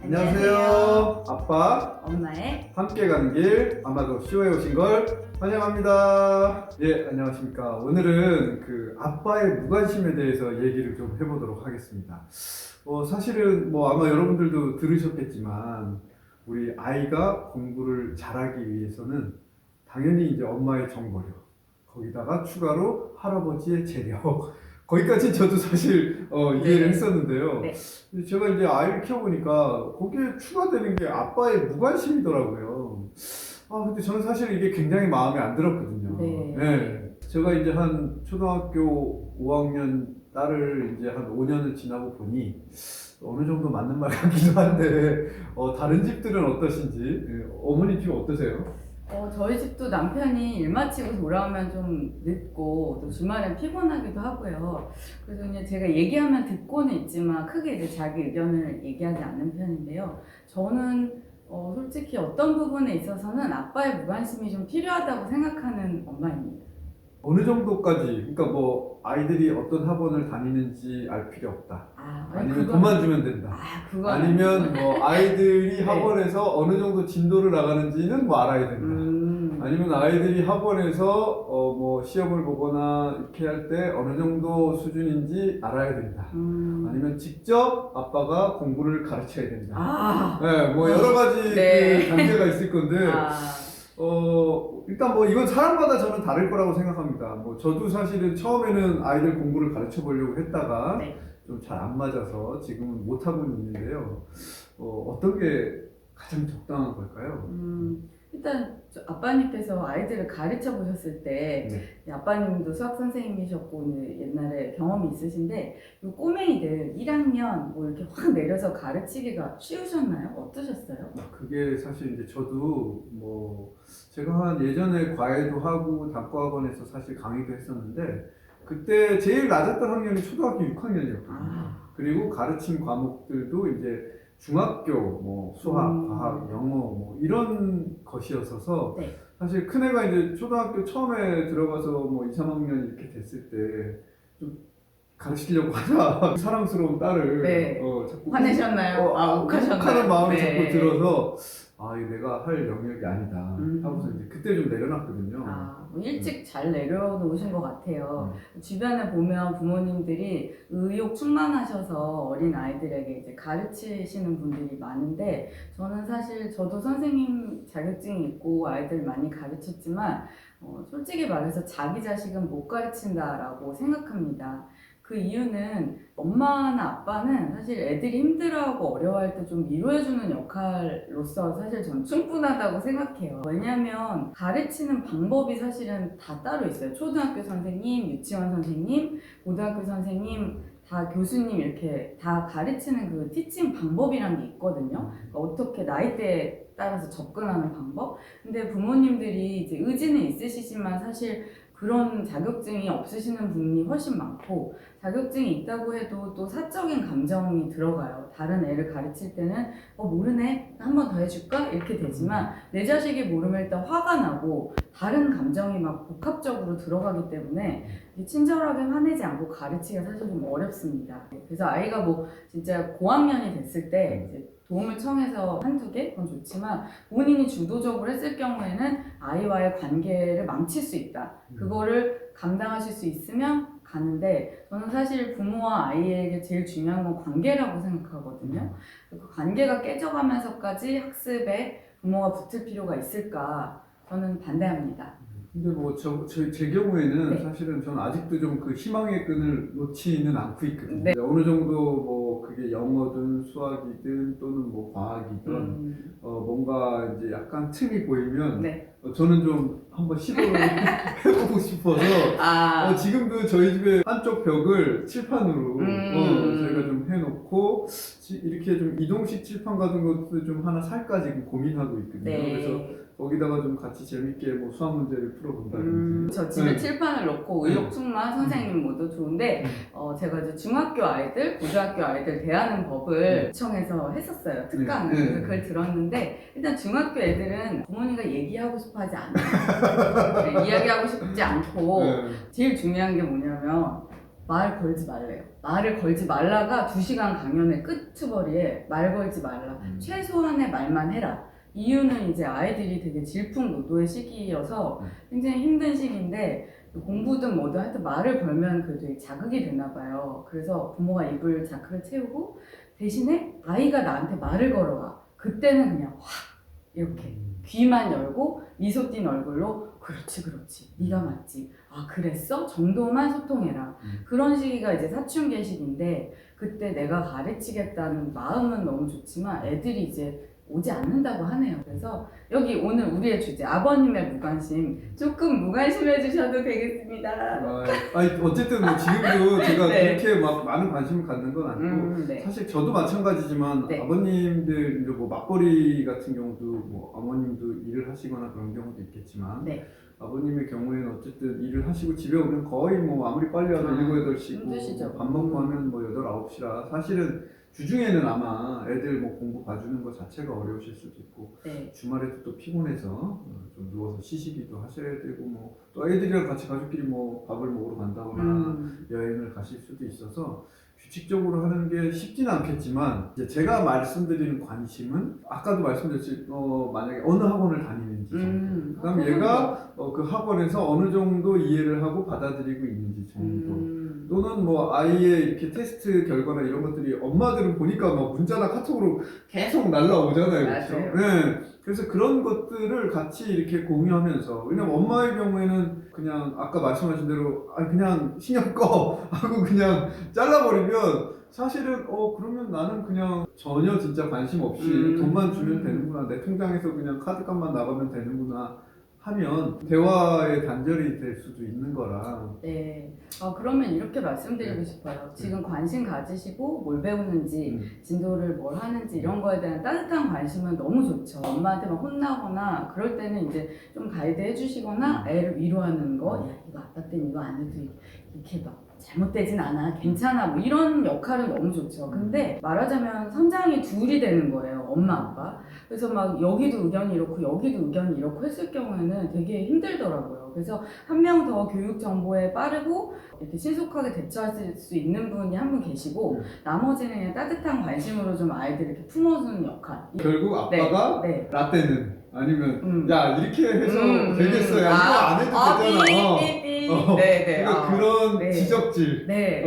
안녕하세요. 아빠 엄마의 함께 가는 길 아마도 쇼에 오신 걸 환영합니다. 예, 안녕하십니까. 오늘은 그 아빠의 무관심에 대해서 얘기를 좀 해보도록 하겠습니다. 사실은 아마 여러분들도 들으셨겠지만 우리 아이가 공부를 잘하기 위해서는 당연히 이제 엄마의 정보력, 거기다가 추가로 할아버지의 재력, 거기까지 저도 사실 이해를 했었는데요. 네. 제가 이제 아이를 키워보니까 거기에 추가되는 게 아빠의 무관심이더라고요. 근데 저는 사실 이게 굉장히 마음에 안 들었거든요. 네. 제가 이제 한 초등학교 5학년 딸을 이제 한 5년을 지나고 보니 어느 정도 맞는 말 같기도 한데, 다른 집들은 어떠신지, 어머니 집 어떠세요? 저희 집도 남편이 일 마치고 돌아오면 좀 늦고 또 주말엔 피곤하기도 하고요. 그래서 그냥 제가 얘기하면 듣고는 있지만 크게 이제 자기 의견을 얘기하지 않는 편인데요. 저는 솔직히 어떤 부분에 있어서는 아빠의 무관심이 좀 필요하다고 생각하는 엄마입니다. 어느 정도까지, 그러니까 아이들이 어떤 학원을 다니는지 알 필요 없다. 아니면 돈만 주면 된다. 아니면 아이들이 네. 학원에서 어느 정도 진도를 나가는지는 알아야 된다. 아니면 아이들이 학원에서 시험을 보거나 이렇게 할 때 어느 정도 수준인지 알아야 된다. 아니면 직접 아빠가 공부를 가르쳐야 된다. 네, 여러 가지 네. 그 단계가 있을 건데, 일단 이건 사람마다 저는 다를 거라고 생각합니다. 저도 사실은 처음에는 아이들 공부를 가르쳐 보려고 했다가 네. 좀 잘 안 맞아서 지금은 못하고 있는데요. 어떤 게 가장 적당한 걸까요? 일단 아빠님께서 아이들을 가르쳐 보셨을 때 아빠님도 수학 선생님이셨고 옛날에 경험이 있으신데 이 꼬맹이들 1학년 이렇게 확 내려서 가르치기가 쉬우셨나요? 어떠셨어요? 그게 사실 이제 저도 제가 한 예전에 과외도 하고 단과학원에서 사실 강의도 했었는데 그때 제일 낮았던 학년이 초등학교 6학년이었거든요. 그리고 가르친 과목들도 이제 중학교 수학, 과학, 영어 이런 것이었어서 사실 큰애가 이제 초등학교 처음에 들어가서 2, 3학년 이렇게 됐을 때 좀 가르치려고 하자 사랑스러운 딸을 자꾸 화내셨나요? 욱하셨나요? 욱하는 마음이 자꾸 들어서 이거 내가 할 영역이 아니다 하고서 이제 그때 좀 내려놨거든요. 일찍 잘 내려놓으신 것 같아요. 주변에 보면 부모님들이 의욕 충만하셔서 어린 아이들에게 이제 가르치시는 분들이 많은데 저는 사실 저도 선생님 자격증이 있고 아이들 많이 가르쳤지만 솔직히 말해서 자기 자식은 못 가르친다라고 생각합니다. 그 이유는 엄마나 아빠는 사실 애들이 힘들어하고 어려워할 때 좀 위로해주는 역할로서 사실 전 충분하다고 생각해요. 왜냐면 가르치는 방법이 사실은 다 따로 있어요. 초등학교 선생님, 유치원 선생님, 고등학교 선생님, 다 교수님 이렇게 다 가르치는 그 티칭 방법이란 게 있거든요. 그러니까 어떻게 나이대에 따라서 접근하는 방법? 근데 부모님들이 이제 의지는 있으시지만 사실 그런 자격증이 없으시는 분이 훨씬 많고 자격증이 있다고 해도 또 사적인 감정이 들어가요. 다른 애를 가르칠 때는 모르네? 한 번 더 해줄까? 이렇게 되지만 내 자식이 모르면 일단 화가 나고 다른 감정이 막 복합적으로 들어가기 때문에 친절하게 화내지 않고 가르치기가 사실 좀 어렵습니다. 그래서 아이가 진짜 고학년이 됐을 때 이제 도움을 청해서 한두 개? 그건 좋지만 본인이 주도적으로 했을 경우에는 아이와의 관계를 망칠 수 있다. 그거를 감당하실 수 있으면 가는데 저는 사실 부모와 아이에게 제일 중요한 건 관계라고 생각하거든요. 그 관계가 깨져가면서까지 학습에 부모가 붙을 필요가 있을까? 저는 반대합니다. 근데 제 경우에는 사실은 저는 아직도 좀 그 희망의 끈을 놓지는 않고 있거든요. 어느 정도 그게 영어든 수학이든 또는 과학이든 뭔가 이제 약간 틈이 보이면 저는 좀 한번 시도를 해보고 싶어서 지금도 저희 집에 한쪽 벽을 칠판으로 저희가 좀 해놓고 이렇게 좀 이동식 칠판 같은 것도 좀 하나 살까 지금 고민하고 있거든요. 그래서 거기다가 좀 같이 재밌게 수학 문제를 풀어본다든지. 저 집에 칠판을 놓고 의욕 충만 선생님 모두 좋은데 제가 이제 중학교 아이들, 고등학교 아이들 대하는 법을 구청에서 했었어요. 특강을. 그래서 그걸 들었는데 일단 중학교 애들은 부모님과 얘기하고 싶어 하지 않아요. 이야기하고 싶지 않고 제일 중요한 게 뭐냐면 말 걸지 말래요. 말을 걸지 말라가 2시간 강연의 끝머리에 말 걸지 말라. 최소한의 말만 해라. 이유는 이제 아이들이 되게 질풍노도의 시기여서 굉장히 힘든 시기인데 공부든 뭐든 하여튼 말을 걸면 그 되게 자극이 되나 봐요. 그래서 부모가 입을 자크를 채우고 대신에 아이가 나한테 말을 걸어와. 그때는 그냥 확 이렇게 귀만 열고 미소 띈 얼굴로 그렇지 그렇지 네가 맞지 아 그랬어? 정도만 소통해라. 그런 시기가 이제 사춘기 시기인데 그때 내가 가르치겠다는 마음은 너무 좋지만 애들이 이제 오지 않는다고 하네요. 그래서 여기 오늘 우리의 주제 아버님의 무관심 조금 무관심해 주셔도 되겠습니다. 아니 어쨌든 뭐 지금도 제가 네. 그렇게 막 많은 관심을 갖는 건 아니고 네. 사실 저도 마찬가지지만 네. 아버님들 이제 뭐 맞벌이 같은 경우도 뭐 어머님도 일을 하시거나 그런 경우도 있겠지만 네. 아버님의 경우에는 어쨌든 일을 하시고 집에 오면 거의 뭐 아무리 빨리 와도 7, 8시고 힘드시죠. 밥 먹고 하면 뭐 8, 9시라 사실은 주중에는 아마 애들 뭐 공부 봐주는 것 자체가 어려우실 수도 있고 네. 주말에도 또 피곤해서 좀 누워서 쉬시기도 하셔야 되고 뭐 또 애들이랑 같이 가족끼리 뭐 밥을 먹으러 간다거나 여행을 가실 수도 있어서 규칙적으로 하는 게 쉽지는 않겠지만 이제 제가 말씀드리는 관심은 아까도 말씀드렸지 만약에 어느 학원을 다니는지 그다음 얘가 그 학원에서 어느 정도 이해를 하고 받아들이고 있는지 정도 또는 뭐 아이의 이렇게 테스트 결과나 이런 것들이 엄마들은 보니까 막 문자나 카톡으로 계속 날라오잖아요. 그렇죠? 네. 그래서 그런 것들을 같이 이렇게 공유하면서 왜냐면 엄마의 경우에는 그냥 아까 말씀하신 대로 그냥 신경 꺼 하고 그냥 잘라버리면 사실은 그러면 나는 그냥 전혀 진짜 관심 없이 돈만 주면 되는구나 내 통장에서 그냥 카드값만 나가면 되는구나 하면 대화의 단절이 될 수도 있는 거라. 네. 그러면 이렇게 말씀드리고 싶어요. 지금 관심 가지시고 뭘 배우는지, 진도를 뭘 하는지 이런 거에 대한 따뜻한 관심은 너무 좋죠. 엄마한테 막 혼나거나 그럴 때는 이제 좀 가이드 해주시거나 애를 위로하는 거, 야 이거 아빠 때는 이거 안 해도 이렇게 막 잘못되진 않아, 괜찮아, 뭐 이런 역할은 너무 좋죠. 근데 말하자면 선장이 둘이 되는 거예요, 엄마 아빠. 그래서 막 여기도 의견이 이렇고 여기도 의견이 이렇고 했을 경우에는 되게 힘들더라고요. 그래서 한 명 더 교육 정보에 빠르고 이렇게 신속하게 대처할 수 있는 분이 한 분 계시고 나머지는 그냥 따뜻한 관심으로 좀 아이들 이렇게 품어주는 역할. 결국 아빠가 네. 라떼는 아니면 야 이렇게 해서 되겠어요. 이거 안 해도 되잖아. 네네. 그런 네. 지적질. 네.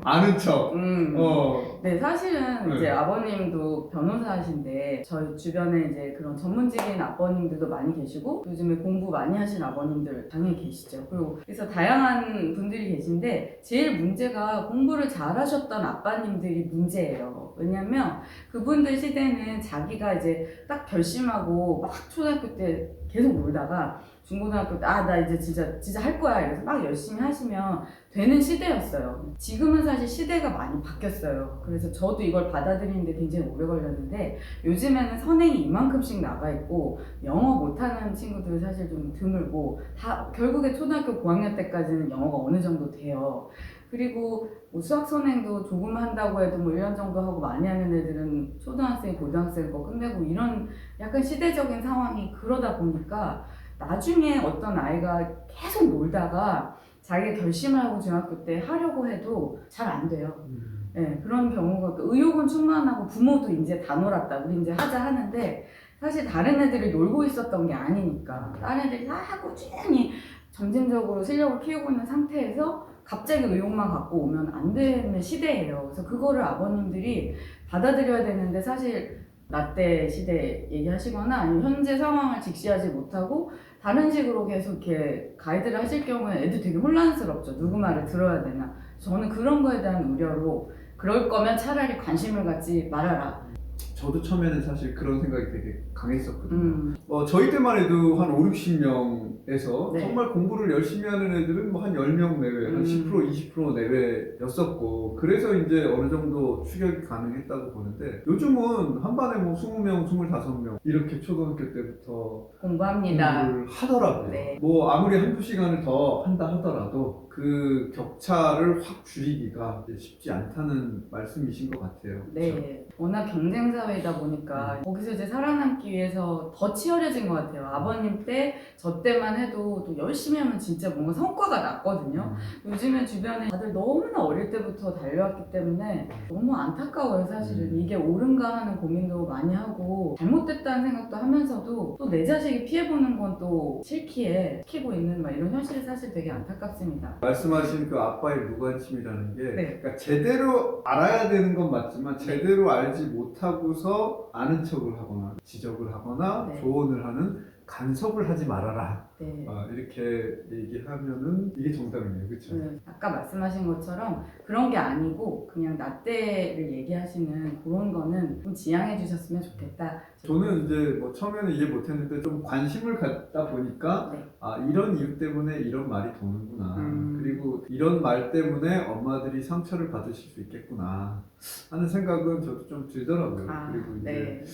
아는 척. 네, 사실은 네. 이제 아버님도 변호사신데 저희 주변에 이제 그런 전문직인 아버님들도 많이 계시고 요즘에 공부 많이 하신 아버님들 당연히 계시죠. 그리고 그래서 다양한 분들이 계신데 제일 문제가 공부를 잘하셨던 아빠님들이 문제예요. 왜냐면 그분들 시대는 자기가 이제 딱 결심하고 막 초등학교 때 계속 놀다가 중고등학교 때 나 이제 진짜 할 거야 이래서 막 열심히 하시면 되는 시대였어요. 지금은 사실 시대가 많이 바뀌었어요. 그래서 저도 이걸 받아들이는데 굉장히 오래 걸렸는데 요즘에는 선행이 이만큼씩 나가 있고 영어 못하는 친구들 사실 좀 드물고 다 결국에 초등학교 고학년 때까지는 영어가 어느 정도 돼요. 그리고 뭐 수학 선행도 조금 한다고 해도 뭐 1년 정도 하고 많이 하는 애들은 초등학생, 고등학생 거 끝내고 이런 약간 시대적인 상황이 그러다 보니까 나중에 어떤 아이가 계속 놀다가 자기가 결심을 하고 중학교 때 하려고 해도 잘 안 돼요. 네, 그런 경우가 의욕은 충만하고 부모도 이제 다 놀았다. 우리 이제 하자 하는데 사실 다른 애들이 놀고 있었던 게 아니니까 다른 애들이 다 꾸준히 점진적으로 실력을 키우고 있는 상태에서 갑자기 의욕만 갖고 오면 안 되는 시대예요. 그래서 그거를 아버님들이 받아들여야 되는데 사실 라떼 시대 얘기하시거나 아니면 현재 상황을 직시하지 못하고 다른 식으로 계속 이렇게 가이드를 하실 경우에 애들 되게 혼란스럽죠. 누구 말을 들어야 되나. 저는 그런 거에 대한 우려로 그럴 거면 차라리 관심을 갖지 말아라. 저도 처음에는 사실 그런 생각이 되게 강했었거든요. 저희 때만 해도 한 5, 60명에서 네. 정말 공부를 열심히 하는 애들은 뭐 한 10명 내외, 한 10%, 20% 내외였었고 그래서 이제 어느 정도 추격이 가능했다고 보는데 요즘은 한 반에 뭐 20명, 25명 이렇게 초등학교 때부터 공부합니다. 공부를 하더라고요. 네. 뭐 아무리 한두 시간을 더 한다 하더라도 그 격차를 확 줄이기가 쉽지 않다는 말씀이신 것 같아요. 네. 워낙 경쟁사회 사회이다 보니까 거기서 이제 살아남기 위해서 더 치열해진 것 같아요. 아버님 때, 저 때만 해도 또 열심히 하면 진짜 뭔가 성과가 났거든요. 요즘엔 주변에 다들 너무나 어릴 때부터 달려왔기 때문에 너무 안타까워요, 사실은. 이게 옳은가 하는 고민도 많이 하고, 잘못됐다는 생각도 하면서도 또 내 자식이 피해보는 건 또 싫기에 시키고 있는 막 이런 현실이 사실 되게 안타깝습니다. 말씀하신 그 아빠의 무관심이라는 게 네. 그러니까 제대로 알아야 되는 건 맞지만 제대로 알지 못하고서 아는 척을 하거나 지적을 하거나 네. 조언을 하는 간섭을 하지 말아라. 네. 이렇게 얘기하면은 이게 정답이네요. 그렇죠? 아까 말씀하신 것처럼 그런 게 아니고 그냥 나때를 얘기하시는 그런 거는 좀 지양해 주셨으면 좋겠다. 저는 이제 뭐 처음에는 이해 못했는데 좀 관심을 갖다 보니까 네. 이런 이유 때문에 이런 말이 도는구나. 그리고 이런 말 때문에 엄마들이 상처를 받으실 수 있겠구나 하는 생각은 저도 좀 들더라고요. 그리고 이제 네.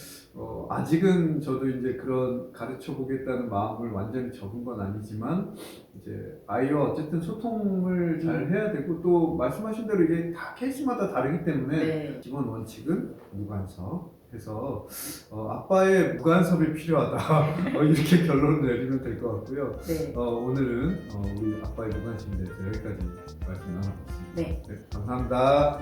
아직은 저도 이제 그런 가르쳐 보겠다는 마음을 완전히 접은 건 아니지만 이제 아이와 어쨌든 소통을 잘 해야 되고 또 말씀하신 대로 이게 다 케이스마다 다르기 때문에 네. 기본 원칙은 무간섭 해서 아빠의 무간섭이 필요하다 이렇게 결론을 내리면 될 것 같고요. 네. 오늘은 우리 아빠의 무관심에 대해서 여기까지 말씀 나눠봤습니다. 네. 감사합니다.